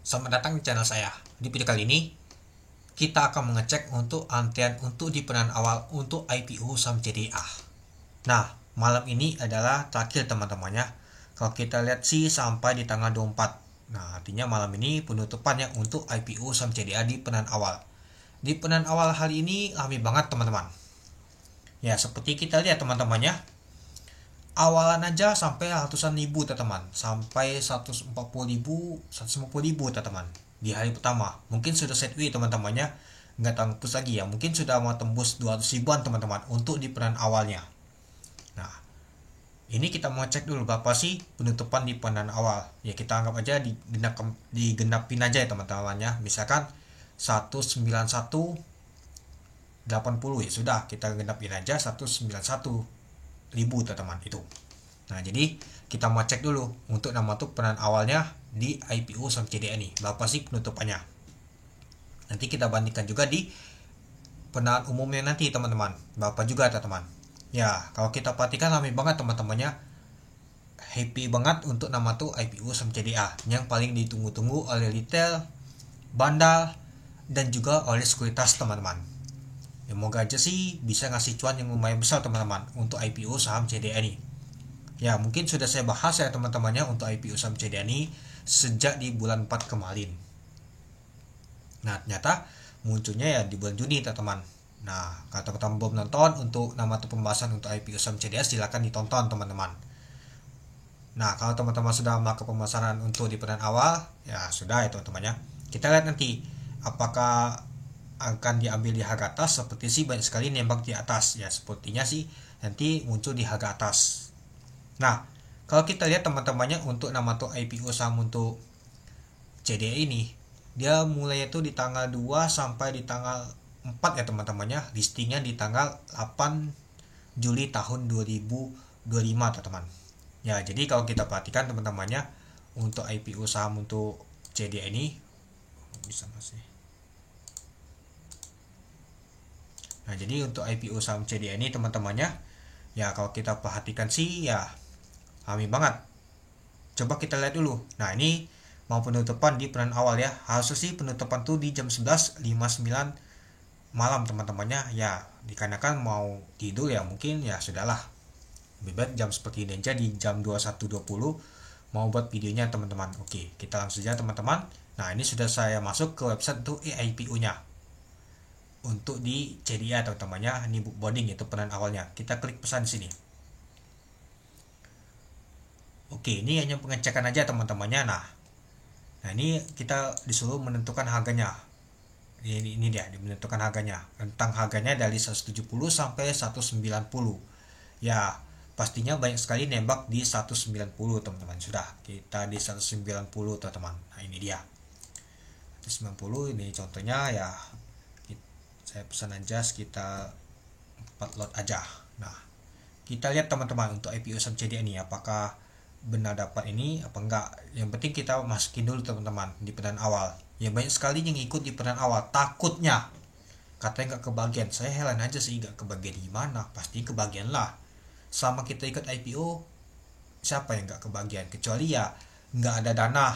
Selamat datang di channel saya. Di video kali ini, kita akan mengecek untuk antrian untuk di penahan awal untuk IPO saham CDA. Nah, malam ini adalah terakhir teman-temannya. Kalau kita lihat sih sampai di tanggal 24. Nah, artinya malam ini penutupannya untuk IPO saham CDA di penahan awal. Di penahan awal hari ini ramai banget teman-teman. Ya, seperti kita lihat teman-temannya, awalan aja sampai ratusan ribu teman-teman, sampai 140 ribu 150 ribu teman-teman di hari pertama. Mungkin sudah set W teman-temannya, nggak tembus lagi ya, mungkin sudah mau tembus 200 ribuan teman-teman untuk di peran awalnya. Nah, ini kita mau cek dulu berapa sih penutupan di peran awal. Ya kita anggap aja digenapin aja ya teman-temannya, misalkan 191,80 ya sudah, kita genapin aja 191.000 teman-teman itu. Nah, jadi kita mau cek dulu untuk nama tuh peran awalnya di IPO saham CDA ini berapa sih penutupannya. Nanti kita bandingkan juga di penahan umumnya nanti teman-teman, berapa juga teman-teman. Ya, kalau kita perhatikan ramai banget teman-temannya, happy banget untuk nama tuh IPO saham CDA yang paling ditunggu-tunggu oleh retail, bandar, dan juga oleh sekuritas teman-teman. Ya, moga aja sih bisa ngasih cuan yang lumayan besar teman-teman untuk IPO saham CDA ini. Ya, mungkin sudah saya bahas ya teman-temannya untuk IPO saham CDA ini sejak di bulan 4 kemarin. Nah, ternyata munculnya ya di bulan Juni teman-teman. Nah, kalau teman-teman belum nonton untuk nama tuh pembahasan untuk IPO saham CDA, silakan ditonton teman-teman. Nah, kalau teman-teman sudah melakukan pemasaran untuk di peran awal, ya sudah ya teman-temannya. Kita lihat nanti apakah akan diambil di harga atas. Seperti sih banyak sekali nembak di atas ya, sepertinya sih nanti muncul di harga atas. Nah, kalau kita lihat teman-temannya untuk nama tuh IPO saham untuk CDA ini, dia mulai itu di tanggal 2 sampai di tanggal 4 ya teman-temannya. Listingnya di tanggal 8 Juli tahun 2025 teman-teman. Ya, jadi kalau kita perhatikan teman-temannya untuk IPO saham untuk CDA ini bisa masih. Nah, jadi untuk IPO saham CDA ini teman-temannya, ya kalau kita perhatikan sih ya ramai banget. Coba kita lihat dulu. Nah, ini mau penutupan di peran awal ya. Harusnya sih penutupan tuh di jam 11.59 malam teman-temannya. Ya, dikarenakan mau tidur ya mungkin ya sudahlah. Lebih baik jam seperti ini aja di jam 21.20 mau buat videonya teman-teman. Oke, kita langsung saja teman-teman. Nah, ini sudah saya masuk ke website untuk IPO-nya. Untuk di CDA teman-temannya, ini book boarding itu peran awalnya. Kita klik pesan di sini. Oke, ini hanya pengecekan aja teman-temannya. Nah, ini kita disuruh menentukan harganya. Ini dia, menentukan harganya. Tentang harganya dari 170 sampai 190. Ya, pastinya banyak sekali nembak di 190 teman-teman. Sudah, kita di 190 teman-teman. Nah, ini dia. 190 ini contohnya ya. Saya pesan aja sekitar 4 lot aja. Nah, kita lihat teman-teman untuk IPO saham CDA ini apakah benar dapat ini apa enggak. Yang penting kita masukin dulu teman-teman di peran awal. Ya banyak sekali yang ikut di peran awal, takutnya katanya nggak kebagian. Saya heran aja sih, nggak kebagian gimana, pasti kebagian lah. Selama kita ikut IPO, siapa yang nggak kebagian, kecuali ya nggak ada dana,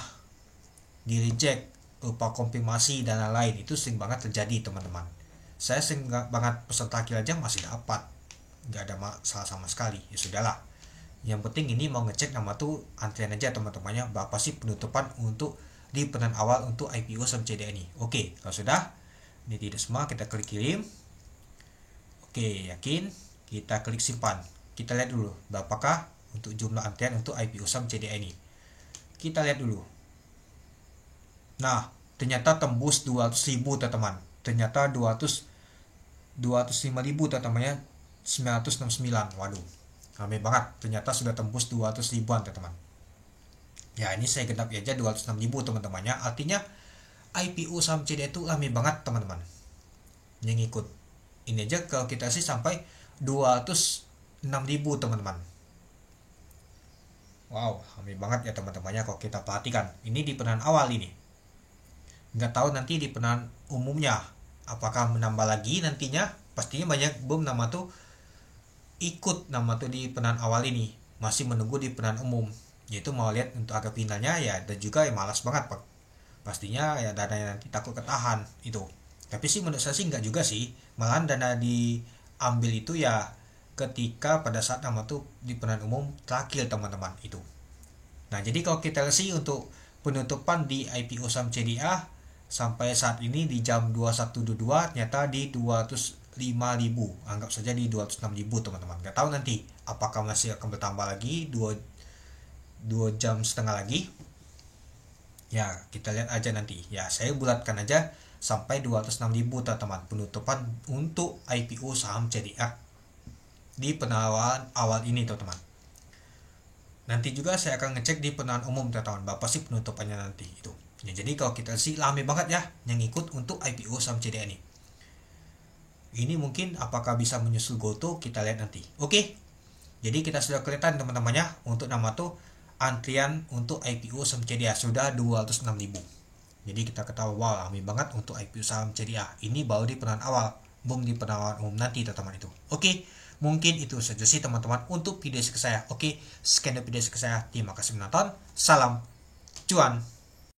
di reject, lupa konfirmasi dan lain-lain. Itu sering banget terjadi teman-teman. Saya sering banget peserta kill aja masih dapat, nggak ada masalah sama sekali. Ya sudahlah, yang penting ini mau ngecek nama tuh antrian aja teman-temannya, berapa sih penutupan untuk di peran awal untuk IPO saham CDA ini. Oke, kalau sudah ini tidak semua, kita klik kirim. Oke, yakin, kita klik simpan. Kita lihat dulu berapakah untuk jumlah antrian untuk IPO saham CDA ini. Kita lihat dulu. Nah, ternyata tembus 200.000 teman-teman. Ternyata 205.000 teman-temannya, 969. Waduh, ramai banget. Ternyata sudah tembus 200 ribuan teman-teman. Ya, ini saya genap aja 206.000 teman-temannya. Artinya IPO saham CDA itu ramai banget teman-teman yang ikut. Ini aja kalau kita sih sampai 206.000 teman-teman. Wow, ramai banget ya teman-temannya kalau kita perhatikan. Ini di peran awal ini. Nggak tahu nanti di peran umumnya apakah menambah lagi nantinya. Pastinya banyak belum nama tuh ikut nama tuh di peran awal ini, masih menunggu di peran umum, yaitu mau lihat untuk harga finalnya ya. Dan juga ya malas banget pak pastinya ya dananya nanti takut ketahan itu. Tapi sih menurut saya sih enggak juga sih, malahan dana diambil itu ya ketika pada saat nama tuh di penahanan umum terakhir teman-teman itu. Nah jadi kalau kita lihat sih untuk penutupan di IPO saham CDA sampai saat ini di jam 21.22 ternyata di 205.000, anggap saja di 206.000 teman-teman. Gak tahu nanti apakah masih akan bertambah lagi 2 jam setengah lagi, ya kita lihat aja nanti. Ya saya bulatkan aja sampai 206.000 teman-teman penutupan untuk IPO saham CDA di penawaran awal ini teman-teman. Nanti juga saya akan ngecek di penawaran umum teman-teman, berapa sih penutupannya nanti itu ya. Jadi kalau kita sih lame banget ya yang ikut untuk IPO saham CDA ini mungkin apakah bisa menyusul GoTo, kita lihat nanti. Oke, jadi kita sudah kelihatan teman-temannya untuk nama tuh antrian untuk IPO saham CDA sudah 206.000. Jadi kita ketahui wow lame banget untuk IPO saham CDA ini baru di penawaran awal, belum di penawaran umum nanti teman-teman itu. Oke, mungkin itu saja sih teman-teman untuk video saya. Oke, sekian dari video saya. Terima kasih menonton. Salam cuan.